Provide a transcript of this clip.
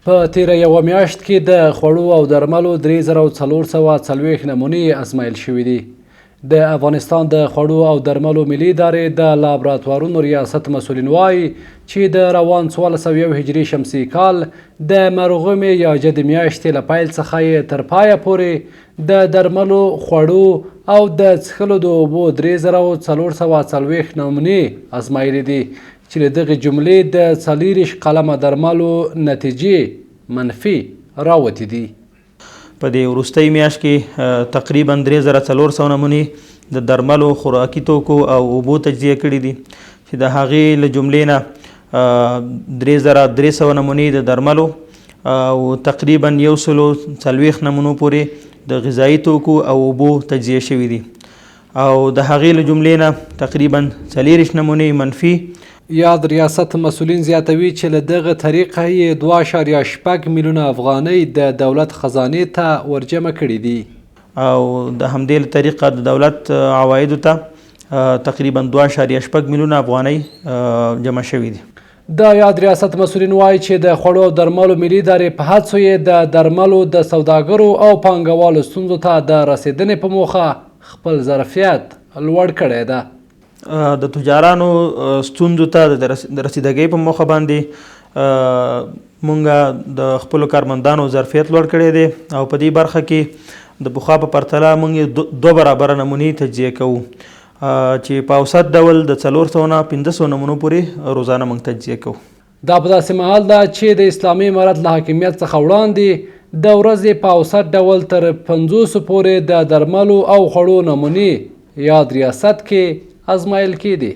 په تیره یوه میاشت کې د خوړو او درملو 3440 نمونې ازمایل شوي دي. د افغانستان د خوړو او درملو ملي ادارې د لابراتوارونو ریاست مسؤلین وایي چې د روان 1401 هجري شمسي کال د مرغومې یا جدي میاشتې له پیل څخه یې تر پایه پورې د درملو، خوړو او د څښلو د اوبو 3440 نمونې ازمایلې دي چې له دغې جملې د 40 قلمه درملو نتیجې منفي راوتې دي. په دې وروستۍ میاشت کې تقریبا 3400 نمونې د درملو، خوراکي توکو او اوبو تجزیه کړي دي چې د هغې له جملې نه 3300 نمونې د درملو او تقریبا 140 نمونو پورې د غذایي توکو او اوبو تجزیه شوي دي او د هغې له جملې نه تقریبا 40 نمونې منفي. یاد ریاست مسؤلین زیاتوي چې له دغه طریقه یې 2.8 میلیونه افغانۍ د دولت خزانې ته ورجمع کړي دي او د همدې له طریقه د دولت عوایدو ته تقریبا 2.8 میلیونه افغانۍ جمع شوي دي. د یاد ریاست مسؤلین وایي چې د خوړو او درملو ملي ادارې په هڅو یې د درملو د سوداګرو او پانګوالو ستونزو ته د رسیدنې په موخه خپل ظرفیت لوړ کړی ده. د تجارانو ستونزو ته د رسیدګۍ په موخه باندې مونږ د خپلو کارمندانو ظرفیت لوړ کړی دی او په دې برخه کې د پخوا په پرتله مونږ 2 برابره نمونې تجزیه کوو چې په اوسط ډول د 400 نه 500 نمونو پورې روزانه مونږ تجزیه کوو. دا په داسې مهال ده چې د اسلامي امارت له حاکمیت څخه وړاندې د ورځې په اوسط ډول تر 500 پورې د درملو او خوړو نمونې یاد ریاست کې ازمایل کېدې.